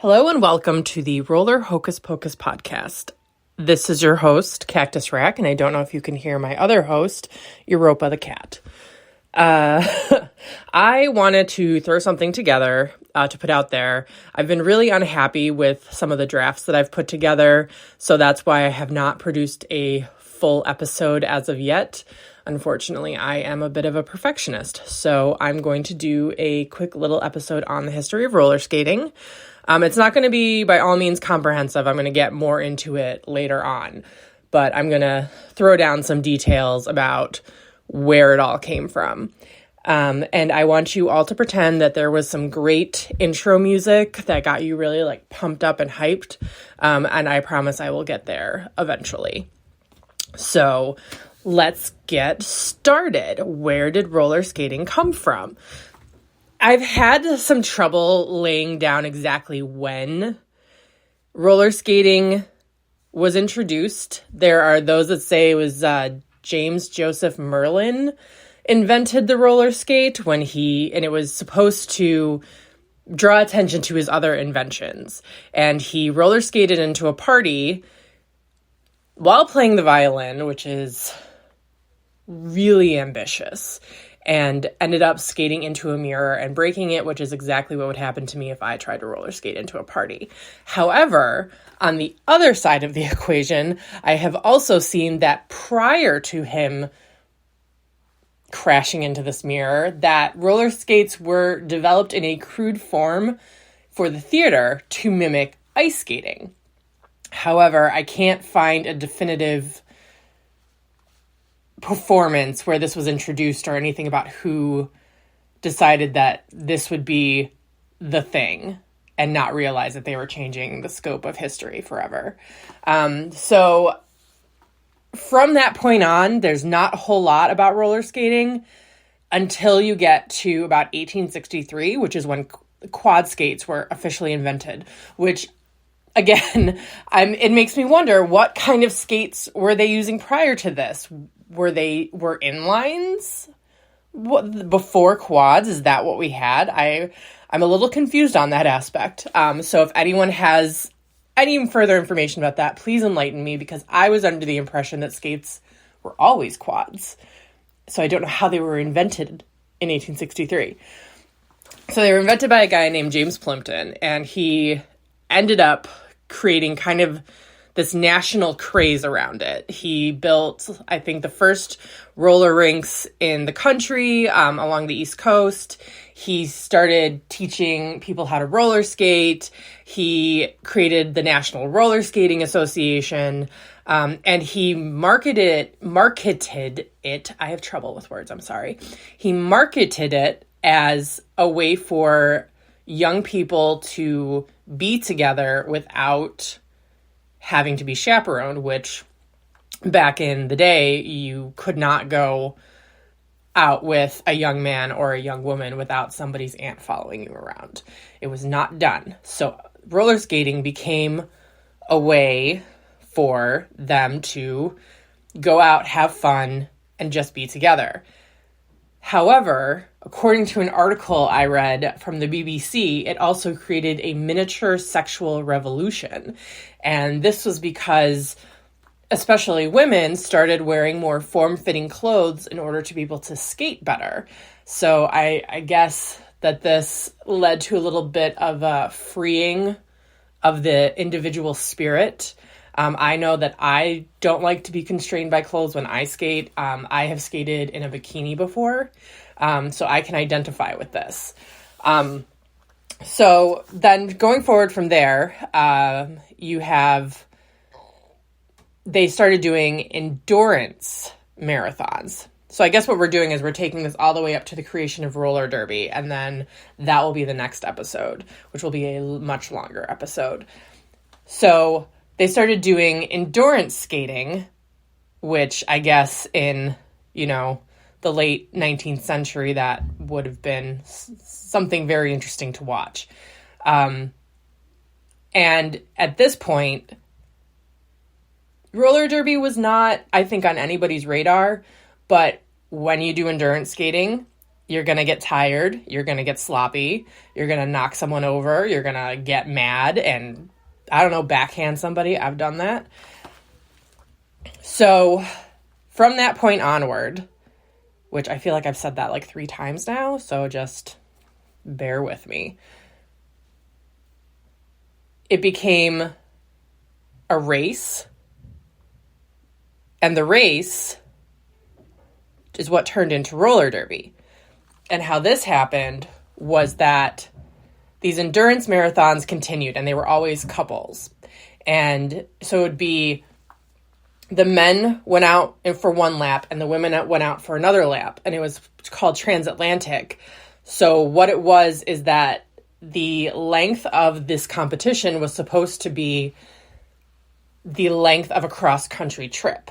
Hello and welcome to the Roller Hocus Pocus podcast. This is your host, Cactus Rack, and I don't know if you can hear my other host, Europa the Cat. I wanted to throw something together to put out there. I've been really unhappy with some of the drafts that I've put together, so that's why I have not produced a full episode as of yet. Unfortunately, I am a bit of a perfectionist, so I'm going to do a quick little episode on the history of roller skating. It's not going to be by all means comprehensive. I'm going to get more into it later on, but I'm going to throw down some details about where it all came from. And I want you all to pretend that there was some great intro music that got you really pumped up and hyped. And I promise I will get there eventually. So let's get started. Where did roller skating come from? I've had some trouble laying down exactly when roller skating was introduced. There are those that say it was James Joseph Merlin invented the roller skate and it was supposed to draw attention to his other inventions. And he roller skated into a party while playing the violin, which is really ambitious, and ended up skating into a mirror and breaking it, which is exactly what would happen to me if I tried to roller skate into a party. However, on the other side of the equation, I have also seen that prior to him crashing into this mirror, that roller skates were developed in a crude form for the theater to mimic ice skating. However, I can't find a definitive performance where this was introduced or anything about who decided that this would be the thing and not realize that they were changing the scope of history forever. So from that point on, there's not a whole lot about roller skating until you get to about 1863, which is when quad skates were officially invented, which again, it makes me wonder, what kind of skates were they using prior to this? Were inlines before quads? Is that what we had? I'm a little confused on that aspect. So if anyone has any further information about that, please enlighten me, because I was under the impression that skates were always quads. So I don't know how they were invented in 1863. So they were invented by a guy named James Plimpton, and he ended up creating kind of this national craze around it. He built, I think, the first roller rinks in the country along the East Coast. He started teaching people how to roller skate. He created the National Roller Skating Association, and he marketed it. I have trouble with words, I'm sorry. He marketed it as a way for young people to be together without having to be chaperoned, which back in the day, you could not go out with a young man or a young woman without somebody's aunt following you around. It was not done. So roller skating became a way for them to go out, have fun, and just be together. However, according to an article I read from the BBC, it also created a miniature sexual revolution. And this was because especially women started wearing more form-fitting clothes in order to be able to skate better. So I guess that this led to a little bit of a freeing of the individual spirit. I know that I don't like to be constrained by clothes when I skate. I have skated in a bikini before, so I can identify with this. So then going forward from there, they started doing endurance marathons. So I guess what we're doing is we're taking this all the way up to the creation of roller derby, and then that will be the next episode, which will be a much longer episode. So they started doing endurance skating, which I guess in, the late 19th century, that would have been something very interesting to watch. And at this point, roller derby was not, I think, on anybody's radar, but when you do endurance skating, You're going to get tired. You're going to get sloppy. You're going to knock someone over. You're going to get mad and, I don't know, backhand somebody. I've done that. So from that point onward, which I feel like I've said that like 3 times now, so just bear with me. It became a race, and the race is what turned into roller derby. And how this happened was that these endurance marathons continued, and they were always couples. And so it would be the men went out for one lap and the women went out for another lap, and it was called transatlantic. So what it was is that the length of this competition was supposed to be the length of a cross-country trip.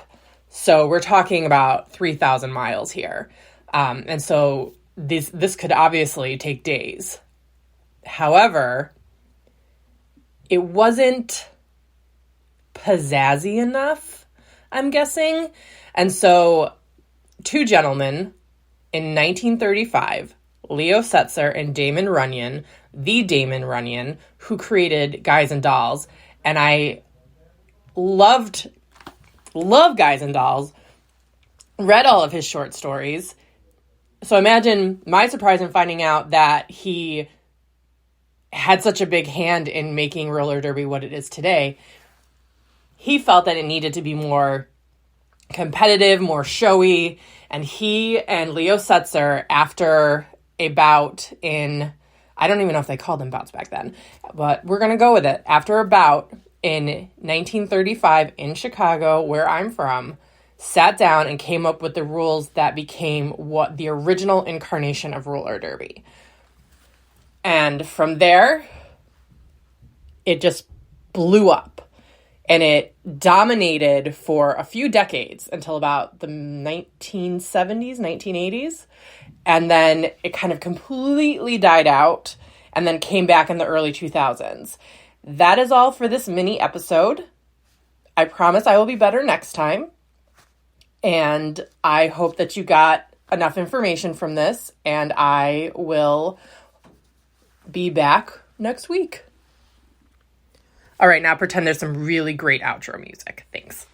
So we're talking about 3,000 miles here. And so this could obviously take days. However, it wasn't pizzazzy enough, I'm guessing. And so 2 gentlemen in 1935, Leo Setzer and Damon Runyon, the Damon Runyon, who created Guys and Dolls. And I love Guys and Dolls, read all of his short stories. So imagine my surprise in finding out that he had such a big hand in making roller derby what it is today. He felt that it needed to be more competitive, more showy, and he and Leo Setzer, after a bout in, I don't even know if they called them bouts back then, but we're going to go with it. After a bout in 1935 in Chicago, where I'm from, sat down and came up with the rules that became what the original incarnation of roller derby. And from there, it just blew up. And it dominated for a few decades until about the 1970s, 1980s. And then it kind of completely died out and then came back in the early 2000s. That is all for this mini episode. I promise I will be better next time. And I hope that you got enough information from this, and I will be back next week. All right, now pretend there's some really great outro music. Thanks.